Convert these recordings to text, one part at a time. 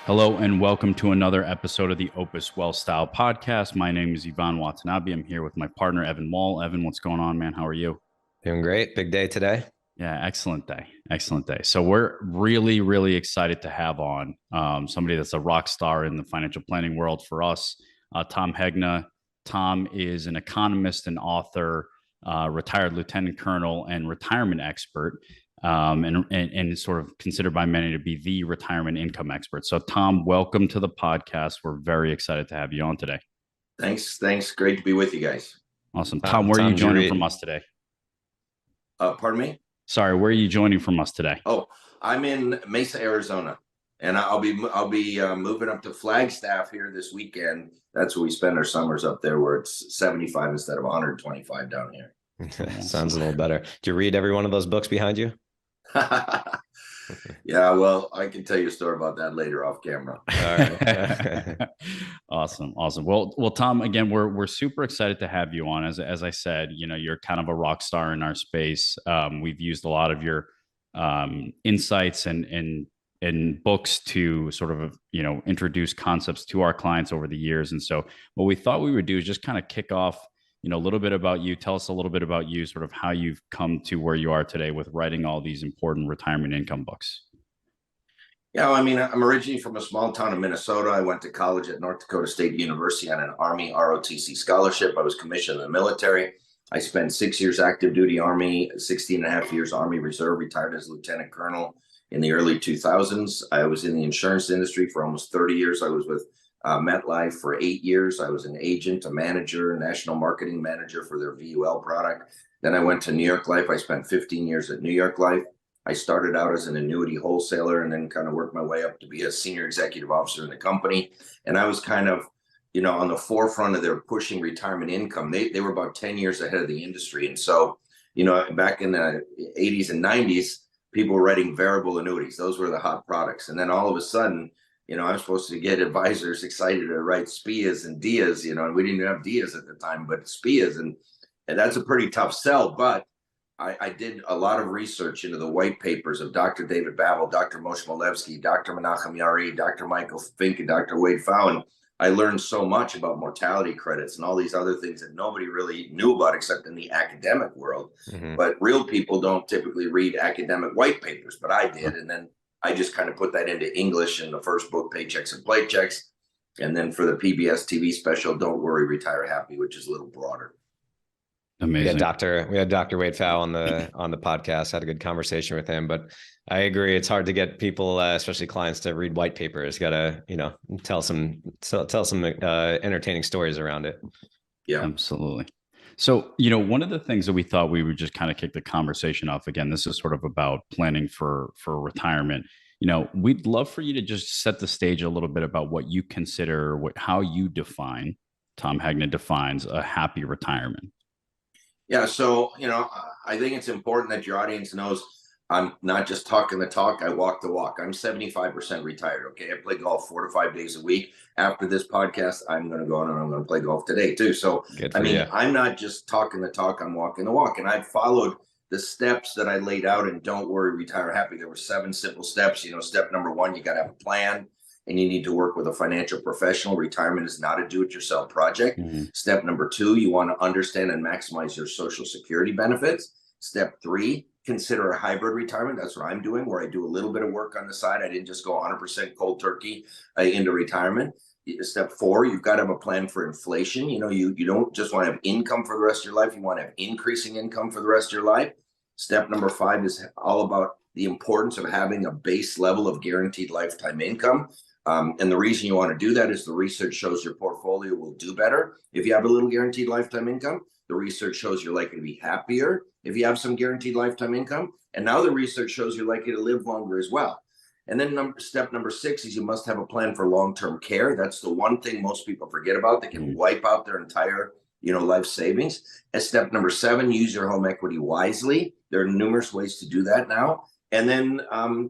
Hello and welcome to another episode of the WealthStyle podcast. My name is Iván Watanabe. I'm here with my partner, Evan Wohl. Evan, what's going on, man? How are you? Doing great. Big day today. Yeah, excellent day. Excellent day. So we're really, really excited to have on somebody that's a rock star in the financial planning world for us, Tom Hegna. Tom is an economist and author, retired lieutenant colonel, and retirement expert. And sort of considered by many to be the retirement income expert. So, Tom, welcome to the podcast. We're very excited to have you on today. Thanks. Great to be with you guys. Awesome. Tom, where are you joining from us today? Pardon me? Sorry, where are you joining from us today? Oh, I'm in Mesa, Arizona, and I'll be moving up to Flagstaff here this weekend. That's where we spend our summers up there, where it's 75 instead of 125 down here. Sounds a little better. Do you read every one of those books behind you? Yeah, well, I can tell you a story about that later off camera. All right. Awesome. Well, Tom, again, we're super excited to have you on. As I said, you're kind of a rock star in our space. We've used a lot of your insights and books to sort of introduce concepts to our clients over the years. And so, what we thought we would do is just kind of kick off a little bit about you. Tell us a little bit about you, sort of how you've come to where you are today with writing all these important retirement income books. Yeah, well, I mean, I'm originally from a small town in Minnesota. I went to college at North Dakota State University on an Army ROTC scholarship. I was commissioned in the military. I spent 6 years active duty Army, 16 and a half years Army Reserve, retired as lieutenant colonel in the early 2000s. I was in the insurance industry for almost 30 years. I was with MetLife for 8 years. I was an agent, a manager, national marketing manager for their VUL product. Then I went to New York Life. I spent 15 years at New York Life. I started out as an annuity wholesaler and then kind of worked my way up to be a senior executive officer in the company. And I was kind of, on the forefront of their pushing retirement income. They were about 10 years ahead of the industry. And so, back in the 80s and 90s, people were writing variable annuities. Those were the hot products. And then all of a sudden, I'm supposed to get advisors excited to write SPIAs and DIAs, and we didn't even have DIAs at the time, but SPIAs. And that's a pretty tough sell. But I did a lot of research into the white papers of Dr. David Bavel, Dr. Moshe Milevsky, Dr. Menachem Yari, Dr. Michael Fink, and Dr. Wade Pfau. I learned so much about mortality credits and all these other things that nobody really knew about except in the academic world. Mm-hmm. But real people don't typically read academic white papers, but I did. And then I just kind of put that into English in the first book, Paychecks and Playchecks. And then for the PBS TV special, Don't Worry, Retire Happy, which is a little broader. Amazing. We had Dr. Wade Pfau on the podcast, had a good conversation with him, but I agree. It's hard to get people, especially clients, to read white papers. Got to, tell some entertaining stories around it. Yeah, absolutely. So, one of the things that we thought we would just kind of kick the conversation off, again, this is sort of about planning for retirement. We'd love for you to just set the stage a little bit about what you consider, how you define, Tom Hegna defines a happy retirement. Yeah. So, I think it's important that your audience knows I'm not just talking the talk, I walk the walk. I'm 75% retired. Okay. I play golf 4 to 5 days a week. After this podcast, I'm going to go on and I'm going to play golf today too. So, I'm not just talking the talk, I'm walking the walk. And I've followed the steps that I laid out in Don't Worry, Retire Happy. There were 7 simple steps. Step number 1, you got to have a plan and you need to work with a financial professional. Retirement is not a do-it-yourself project. Mm-hmm. Step number 2, you want to understand and maximize your Social Security benefits. Step 3, consider a hybrid retirement. That's what I'm doing, where I do a little bit of work on the side. I didn't just go 100% cold turkey into retirement. Step 4, you've got to have a plan for inflation. You don't just want to have income for the rest of your life. You want to have increasing income for the rest of your life. Step number 5 is all about the importance of having a base level of guaranteed lifetime income. And the reason you want to do that is the research shows your portfolio will do better if you have a little guaranteed lifetime income. The research shows you're likely to be happier if you have some guaranteed lifetime income. And now the research shows you're likely to live longer as well. And then step number 6 is you must have a plan for long-term care. That's the one thing most people forget about. They can wipe out their entire life savings. And step number 7, use your home equity wisely. There are numerous ways to do that now. And then the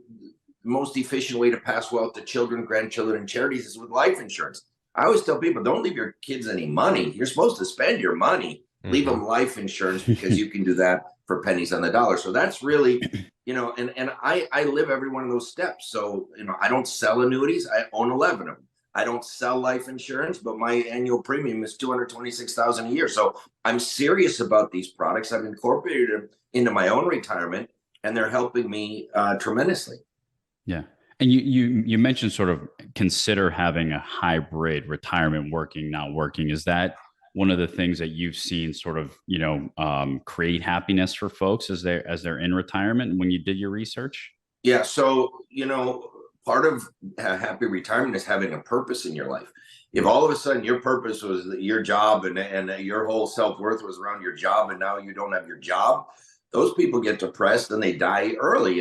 most efficient way to pass wealth to children, grandchildren, and charities is with life insurance. I always tell people, don't leave your kids any money. You're supposed to spend your money. Leave them life insurance because you can do that for pennies on the dollar. So that's really, and I live every one of those steps. So, I don't sell annuities. I own 11 of them. I don't sell life insurance, but my annual premium is $226,000 a year. So I'm serious about these products. I've incorporated them into my own retirement, and they're helping me tremendously. Yeah. And you mentioned sort of consider having a hybrid retirement, working, not working. Is that one of the things that you've seen sort of, create happiness for folks as they're in retirement when you did your research? Yeah. So, part of a happy retirement is having a purpose in your life. If all of a sudden your purpose was your job and your whole self-worth was around your job, and now you don't have your job, those people get depressed and they die early.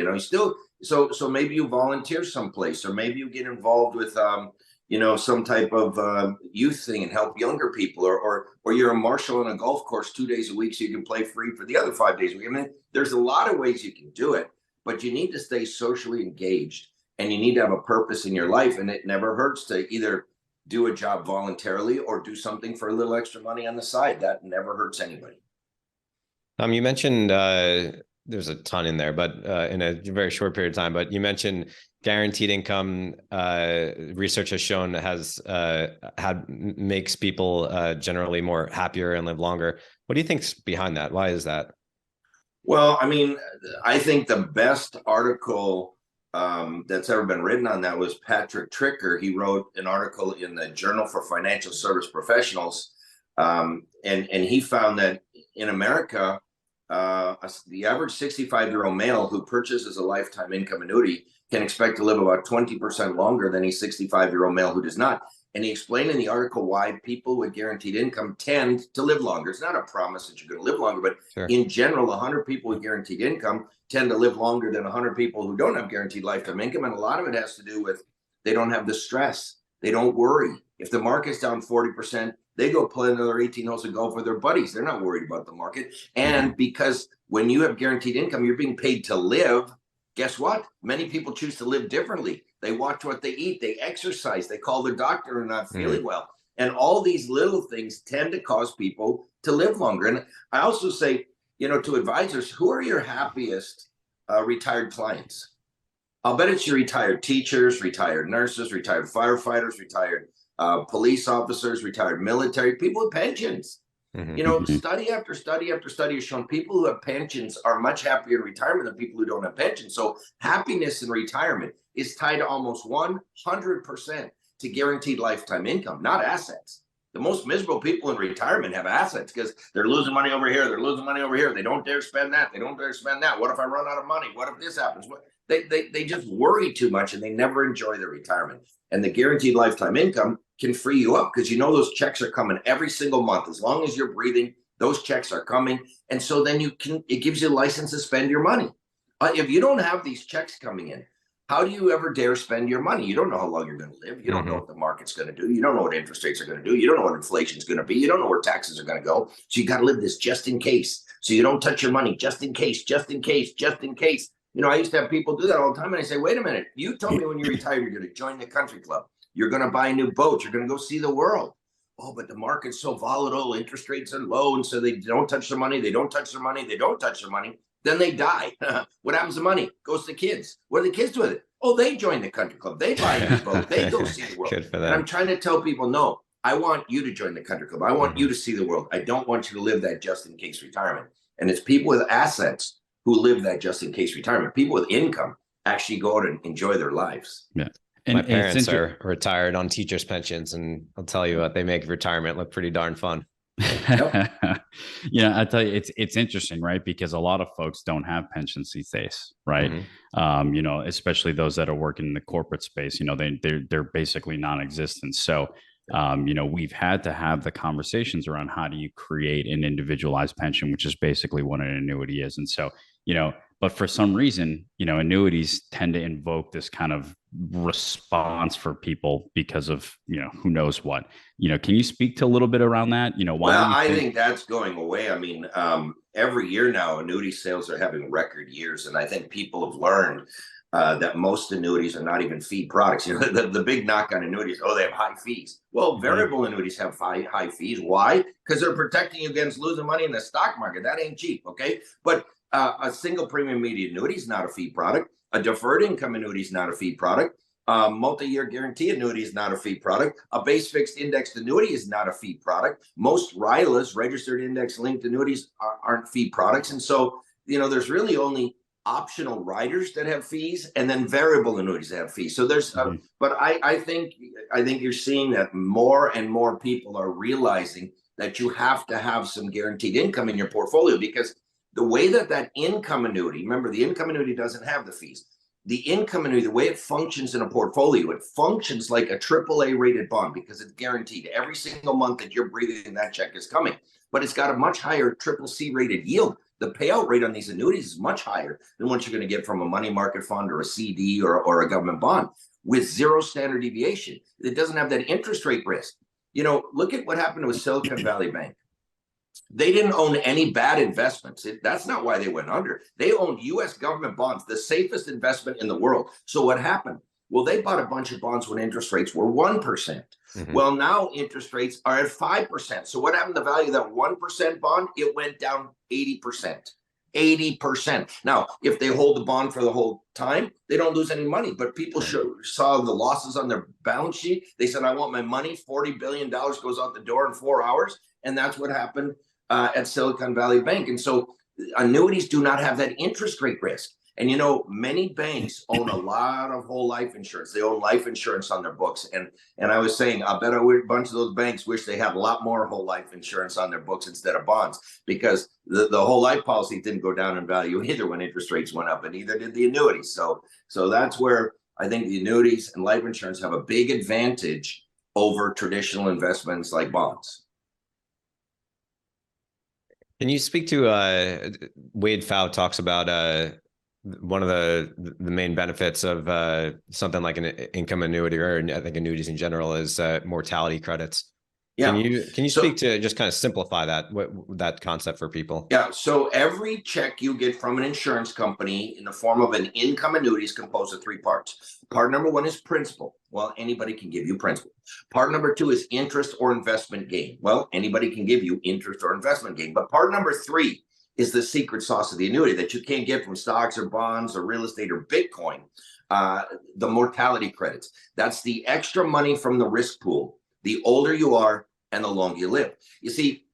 So maybe you volunteer someplace, or maybe you get involved with some type of youth thing and help younger people, or you're a marshal on a golf course 2 days a week so you can play free for the other 5 days a week. I mean, there's a lot of ways you can do it, but you need to stay socially engaged, and you need to have a purpose in your life. And it never hurts to either do a job voluntarily or do something for a little extra money on the side. That never hurts anybody. You mentioned there's a ton in there, but in a very short period of time. But you mentioned guaranteed income. Research has shown makes people generally more happier and live longer. What do you think's behind that? Why is that? Well, I mean, I think the best article that's ever been written on that was Patrick Tricker. He wrote an article in the Journal for Financial Service Professionals, and he found that in America, the average 65-year-old male who purchases a lifetime income annuity can expect to live about 20% longer than a 65-year-old male who does not. And he explained in the article why people with guaranteed income tend to live longer. It's not a promise that you're going to live longer, but sure, in general, 100 people with guaranteed income tend to live longer than 100 people who don't have guaranteed lifetime income. And a lot of it has to do with they don't have the stress. They don't worry. If the market's down 40%, they go play another 18 holes of golf with their buddies. They're not worried about the market. And because when you have guaranteed income, you're being paid to live. Guess what? Many people choose to live differently. They watch what they eat. They exercise. They call their doctor and not feeling well. And all these little things tend to cause people to live longer. And I also say, to advisors, who are your happiest retired clients? I'll bet it's your retired teachers, retired nurses, retired firefighters, retired police officers, retired military, people with pensions. Study after study after study has shown people who have pensions are much happier in retirement than people who don't have pensions. So happiness in retirement is tied to almost 100% to guaranteed lifetime income, not assets. The most miserable people in retirement have assets because they're losing money over here. They're losing money over here. They don't dare spend that. They don't dare spend that. What if I run out of money? What if this happens? They just worry too much, and they never enjoy their retirement. And the guaranteed lifetime income can free you up because those checks are coming every single month. As long as you're breathing, those checks are coming. And so then it gives you a license to spend your money. If you don't have these checks coming in, how do you ever dare spend your money? You don't know how long you're going to live. You don't know what the market's going to do. You don't know what interest rates are going to do. You don't know what inflation's going to be. You don't know where taxes are going to go. So you got to live this just in case. So you don't touch your money just in case, just in case, just in case. I used to have people do that all the time. And I say, wait a minute, you told me when you retired, you're going to join the country club. You're going to buy a new boat. You're going to go see the world. Oh, but the market's so volatile. Interest rates are low. And so they don't touch their money. They don't touch their money. They don't touch their money. Then they die. What happens to money? Goes to kids. What do the kids do with it? Oh, they join the country club. They buy a new boat. They go see the world. Good for them. And I'm trying to tell people, no, I want you to join the country club. I want you to see the world. I don't want you to live that just in case retirement. And it's people with assets who live that just in case retirement. People with income actually go out and enjoy their lives. Yeah. My parents are retired on teachers' pensions, and I'll tell you what, they make retirement look pretty darn fun. I tell you, it's interesting, right? Because a lot of folks don't have pensions these days, right? Especially those that are working in the corporate space, they're basically non-existent. So, we've had to have the conversations around how do you create an individualized pension, which is basically what an annuity is. And so, but for some reason, annuities tend to invoke this kind of response for people because of, who knows what, can you speak to a little bit around that? Why? Well, I think that's going away. I mean, every year now, annuity sales are having record years. And I think people have learned that most annuities are not even fee products. You know, the big knock on annuities, oh, they have high fees. Well, variable annuities have high fees. Why? Because they're protecting you against losing money in the stock market. That ain't cheap, okay? But a single premium immediate annuity is not a fee product. A deferred income annuity is not a fee product. Multi-year guarantee annuity is not a fee product. A base fixed indexed annuity is not a fee product. Most RILAs, registered index linked annuities, aren't fee products. And so, you know, there's really only optional riders that have fees, and then variable annuities that have fees. So there's, but I think you're seeing that more and more people are realizing that you have to have some guaranteed income in your portfolio, because the way that income annuity, remember, the income annuity doesn't have the fees. The income annuity, the way it functions in a portfolio, it functions like a AAA rated bond because it's guaranteed every single month that you're breathing, that check is coming. But it's got a much higher CCC rated yield. The payout rate on these annuities is much higher than what you're going to get from a money market fund or a CD or a government bond, with zero standard deviation. It doesn't have that interest rate risk. You know, look at what happened with Silicon Valley Bank. They didn't own any bad investments. That's not why they went under. They owned U.S. government bonds, the safest investment in the world. So what happened? Well, they bought a bunch of bonds when interest rates were 1%. Well, now interest rates are at 5%. So what happened to the value of that 1% bond? It went down 80%. 80%. Now, if they hold the bond for the whole time, they don't lose any money. But people saw the losses on their balance sheet. They said, I want my money. $40 billion goes out the door in 4 hours. And that's what happened at Silicon Valley Bank. And so annuities do not have that interest rate risk. And, you know, many banks own a lot of whole life insurance. They own life insurance on their books. And I was saying, I bet a bunch of those banks wish they had a lot more whole life insurance on their books instead of bonds, because the whole life policy didn't go down in value either when interest rates went up, and neither did the annuities. So that's where I think the annuities and life insurance have a big advantage over traditional investments like bonds. Can you speak to Wade Pfau talks about one of the main benefits of something like an income annuity, or I think annuities in general, is mortality credits. Yeah. Can you speak to just kind of simplify that concept for people? Yeah. So every check you get from an insurance company in the form of an income annuity is composed of 3 parts. Part number 1 is principal. Well, anybody can give you principal. Part number 2 is interest or investment gain. Well, anybody can give you interest or investment gain. But part number 3 is the secret sauce of the annuity that you can't get from stocks or bonds or real estate or Bitcoin. The mortality credits. That's the extra money from the risk pool the older you are and the longer you live. You see,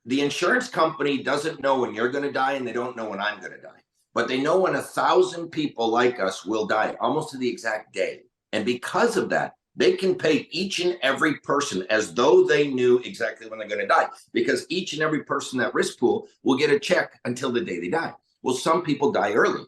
the insurance company doesn't know when you're going to die, and they don't know when I'm going to die. But they know when 1,000 people like us will die, almost to the exact day. And because of that, they can pay each and every person as though they knew exactly when they're going to die, because each and every person in that risk pool will get a check until the day they die. Well, some people die early.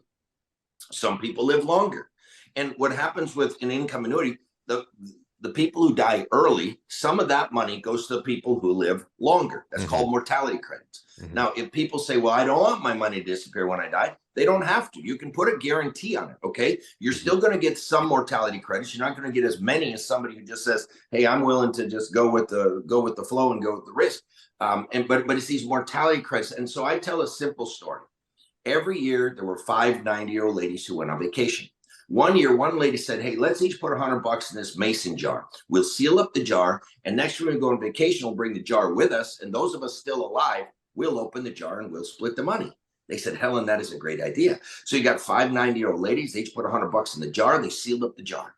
Some people live longer. And what happens with an income annuity, the people who die early, some of that money goes to the people who live longer. That's called mortality credits. Now, if people say, well, I don't want my money to disappear when I die, they don't have to. You can put a guarantee on it, okay? You're still going to get some mortality credits. You're not going to get as many as somebody who just says, hey, I'm willing to just go with the flow and go with the risk. But it's these mortality credits. And so I tell a simple story. Every year, there were 5 90-year-old ladies who went on vacation. One year, one lady said, hey, let's each put $100 in this mason jar. We'll seal up the jar, and next time we go on vacation, we'll bring the jar with us. And those of us still alive, we'll open the jar and we'll split the money. They said, Helen, that is a great idea. So you got 5 90-year-old ladies. They each put $100 in the jar. They sealed up the jar.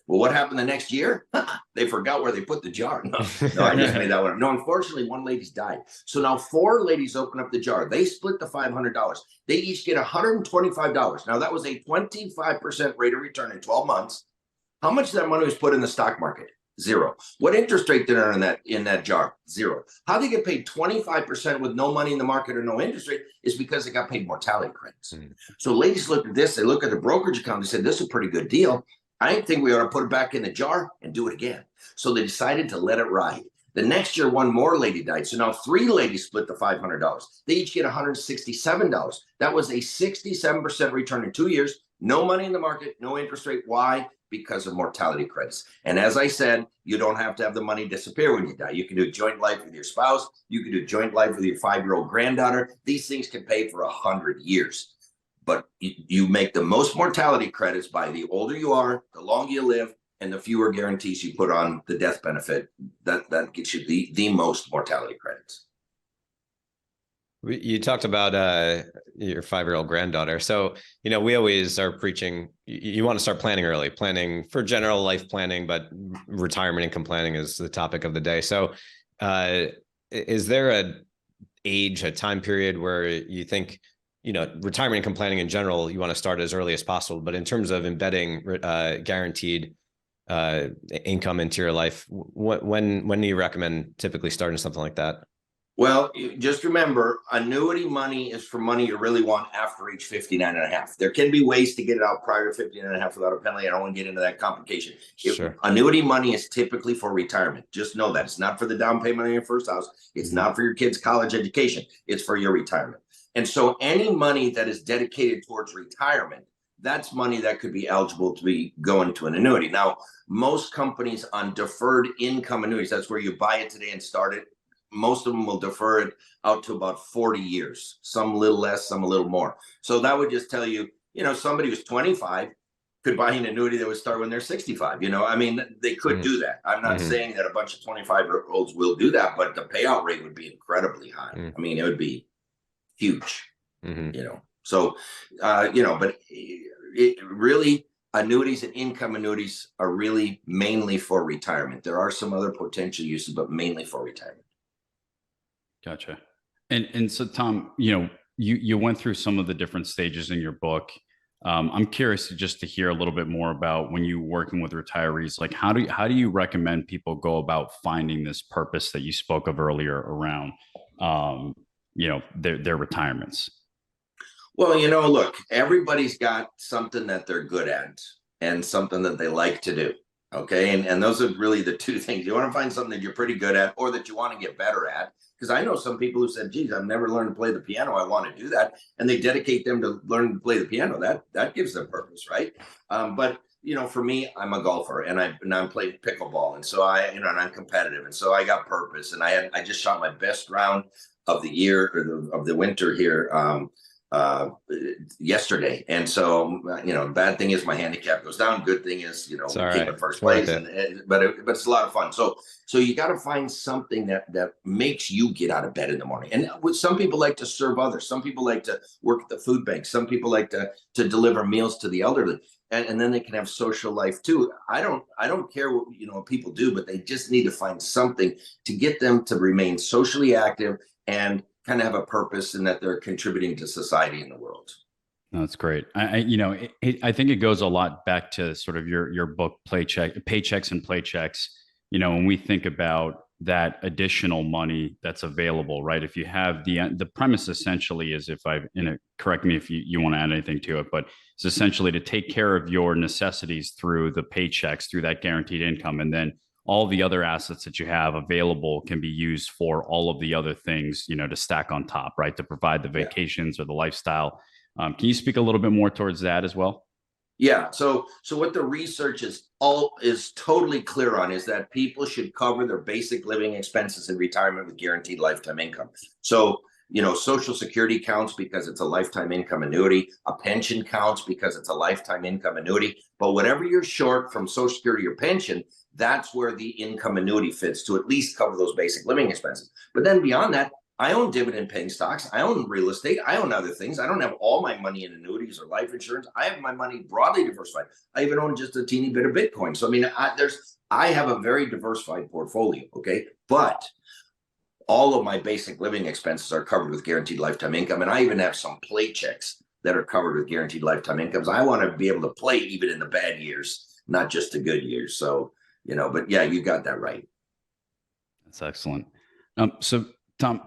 Well, what happened the next year? They forgot where they put the jar. No, I just made that one up. No, unfortunately, one lady's died. So now 4 ladies open up the jar. They split the $500. They each get $125. Now, that was a 25% rate of return in 12 months. How much of that money was put in the stock market? 0. What interest rate did they earn in that jar? 0. How they get paid 25% with no money in the market or no interest rate is because they got paid mortality credits. So ladies looked at this. They look at the brokerage account. They said, this is a pretty good deal. I think we ought to put it back in the jar and do it again. So they decided to let it ride. The next year, one more lady died. So now 3 ladies split the $500. They each get $167. That was a 67% return in 2 years. No money in the market, no interest rate. Why? Because of mortality credits. And as I said, you don't have to have the money disappear when you die. You can do joint life with your spouse. You can do joint life with your 5-year-old granddaughter. These things can pay for 100 years. but you make the most mortality credits by the older you are, the longer you live, and the fewer guarantees you put on the death benefit. That gets you the most mortality credits. You talked about your 5-year-old granddaughter. So, we always are preaching, you want to start planning early, planning for general life planning, but retirement income planning is the topic of the day. So is there a time period where you think, retirement income planning in general, you want to start as early as possible, but in terms of embedding guaranteed income into your life, when do you recommend typically starting something like that? Well, just remember, annuity money is for money you really want after age 59 and a half. There can be ways to get it out prior to 59 and a half without a penalty. I don't want to get into that complication. Sure. Annuity money is typically for retirement. Just know that. It's not for the down payment on your first house. It's not for your kids' college education. It's for your retirement. And so any money that is dedicated towards retirement, that's money that could be eligible to be going to an annuity. Now, most companies on deferred income annuities, that's where you buy it today and start it. Most of them will defer it out to about 40 years, some a little less, some a little more. So that would just tell you, somebody who's 25 could buy an annuity that would start when they're 65. I mean, they could do that. I'm not saying that a bunch of 25-year-olds will do that, but the payout rate would be incredibly high. I mean, it would be huge, So, but it really, annuities and income annuities are really mainly for retirement. There are some other potential uses, but mainly for retirement. Gotcha. And so, Tom, you went through some of the different stages in your book. I'm curious just to hear a little bit more about when you're working with retirees. Like, how do you recommend people go about finding this purpose that you spoke of earlier around, their retirements? Well, look, everybody's got something that they're good at and something that they like to do. Okay. And those are really the two things. You want to find something that you're pretty good at or that you want to get better at. Because I know some people who said, geez, I've never learned to play the piano. I want to do that. And they dedicate them to learn to play the piano. That gives them purpose, right? But for me, I'm a golfer and I'm playing pickleball. And so and I'm competitive. And so I got purpose. And I just shot my best round of the year or of the winter here yesterday. And so, bad thing is my handicap goes down. Good thing is, we keep in first place. But it's a lot of fun. So you got to find something that makes you get out of bed in the morning. And some people like to serve others. Some people like to work at the food bank. Some people like to deliver meals to the elderly. And then they can have social life too. I don't care what people do, but they just need to find something to get them to remain socially active and kind of have a purpose and that they're contributing to society and the world. That's great. I think it goes a lot back to sort of your book, Paychecks and Playchecks. When we think about that additional money that's available, right? If you have the premise essentially is, correct me if you want to add anything to it, but it's essentially to take care of your necessities through the paychecks, through that guaranteed income, and then all the other assets that you have available can be used for all of the other things, to stack on top, right? To provide the vacations or the lifestyle. Can you speak a little bit more towards that as well? Yeah. So what the research is totally clear on is that people should cover their basic living expenses in retirement with guaranteed lifetime income. So, Social Security counts because it's a lifetime income annuity. A pension counts because it's a lifetime income annuity. But whatever you're short from Social Security or pension, that's where the income annuity fits to at least cover those basic living expenses. But then beyond that, I own dividend paying stocks. I own real estate. I own other things. I don't have all my money in annuities or life insurance. I have my money broadly diversified. I even own just a teeny bit of Bitcoin. So, I have a very diversified portfolio. Okay. But all of my basic living expenses are covered with guaranteed lifetime income. And I even have some paychecks that are covered with guaranteed lifetime incomes. I want to be able to play even in the bad years, not just the good years. So, but yeah, you got that right. That's excellent. So Tom,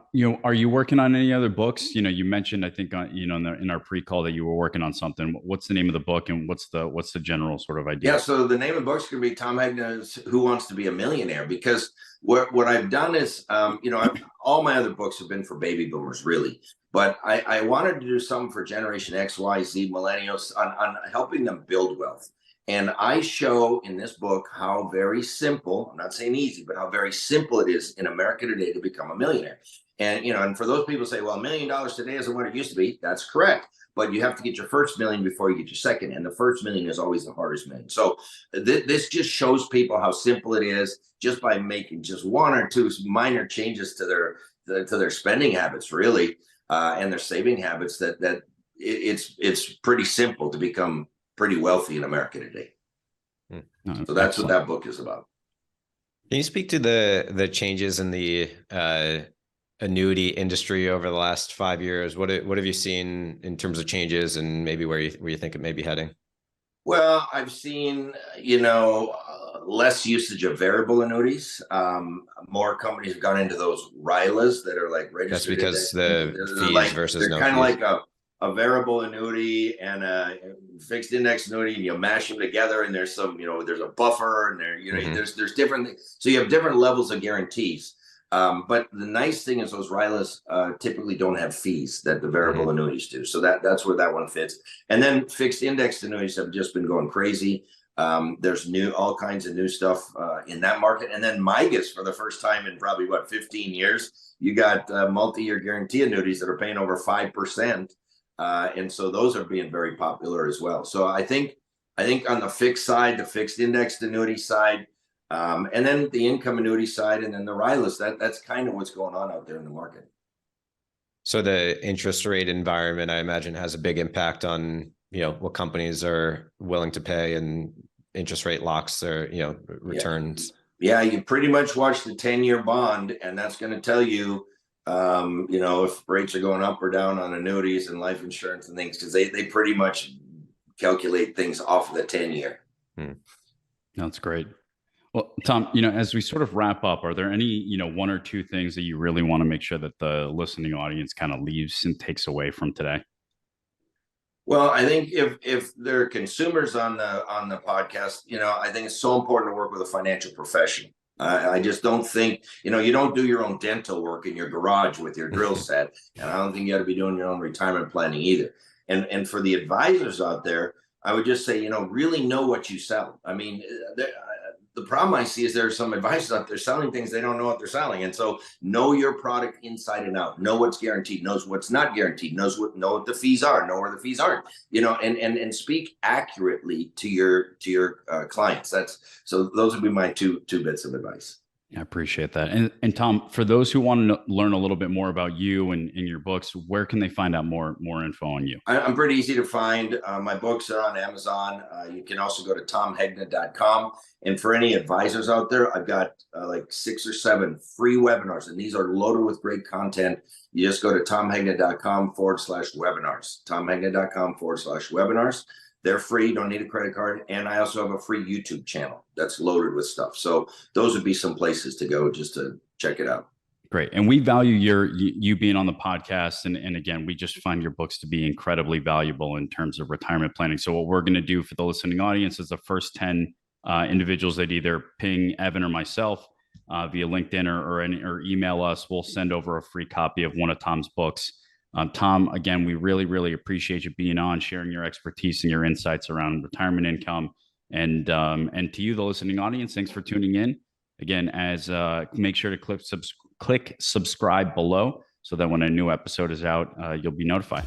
are you working on any other books? You mentioned, I think, in our pre-call that you were working on something. What's the name of the book, and what's the general sort of idea? Yeah, so the name of the book's going to be Tom Hegna's Who Wants to Be a Millionaire? Because what I've done is, all my other books have been for baby boomers, really. But I wanted to do something for Generation X, Y, Z, millennials on helping them build wealth. And I show in this book how very simple, I'm not saying easy, but how very simple it is in America today to become a millionaire. And, and for those people who say, well, $1 million today isn't what it used to be. That's correct. but you have to get your first million before you get your second. And the first million is always the hardest million. So this just shows people how simple it is just by making just one or two minor changes to their spending habits, really, and their saving habits. It's pretty simple to become pretty wealthy in America today. So that's what that book is about. Can you speak to the changes in the annuity industry over the last 5 years? What have you seen in terms of changes, and maybe where you think it may be heading? Well, I've seen, less usage of variable annuities. More companies have gone into those RILAs that are like registered. That's because the fees versus no fees. They're kind of like a variable annuity and a fixed index annuity, and you mash them together, and there's some, there's a buffer, and there's different things. So you have different levels of guarantees. But the nice thing is those RILAs typically don't have fees that the variable annuities do. So that's where that one fits. And then fixed index annuities have just been going crazy. There's all kinds of new stuff in that market. And then MIGAs, for the first time in probably 15 years, you got multi-year guarantee annuities that are paying over 5%. And so those are being very popular as well. So I think on the fixed side, the fixed indexed annuity side, and then the income annuity side, and then the RILAs, that's kind of what's going on out there in the market. So the interest rate environment, I imagine, has a big impact on, what companies are willing to pay, and interest rate locks or, returns. Yeah, you pretty much watch the 10-year bond, and that's going to tell you, if rates are going up or down on annuities and life insurance and things, because they pretty much calculate things off of the 10-year. That's great. Well, Tom, as we sort of wrap up, are there any, one or two things that you really want to make sure that the listening audience kind of leaves and takes away from today? Well, I think if there are consumers on the podcast, I think it's so important to work with a financial professional. I just don't think, you don't do your own dental work in your garage with your drill set. And I don't think you got to be doing your own retirement planning either. And for the advisors out there, I would just say, really know what you sell. I mean, the problem I see is there are some advisors out there selling things they don't know what they're selling. And so know your product inside and out. Know what's guaranteed, knows what's not guaranteed, know what the fees are, know where the fees aren't, and speak accurately to your clients. So those would be my two bits of advice. I appreciate that. And Tom, for those who want to learn a little bit more about you and your books, where can they find out more info on you? I'm pretty easy to find. My books are on Amazon. You can also go to tomhegna.com. And for any advisors out there, I've got like 6 or 7 free webinars, and these are loaded with great content. You just go to tomhegna.com/webinars, tomhegna.com/webinars. They're free. Don't need a credit card. And I also have a free YouTube channel that's loaded with stuff. So those would be some places to go just to check it out. Great. And we value you being on the podcast. And again, we just find your books to be incredibly valuable in terms of retirement planning. So what we're going to do for the listening audience is the first 10 individuals that either ping Evan or myself via LinkedIn or email us, we'll send over a free copy of one of Tom's books. Tom, again, we really, really appreciate you being on, sharing your expertise and your insights around retirement income. And to you, the listening audience, thanks for tuning in. Again, make sure to click subscribe below so that when a new episode is out, you'll be notified.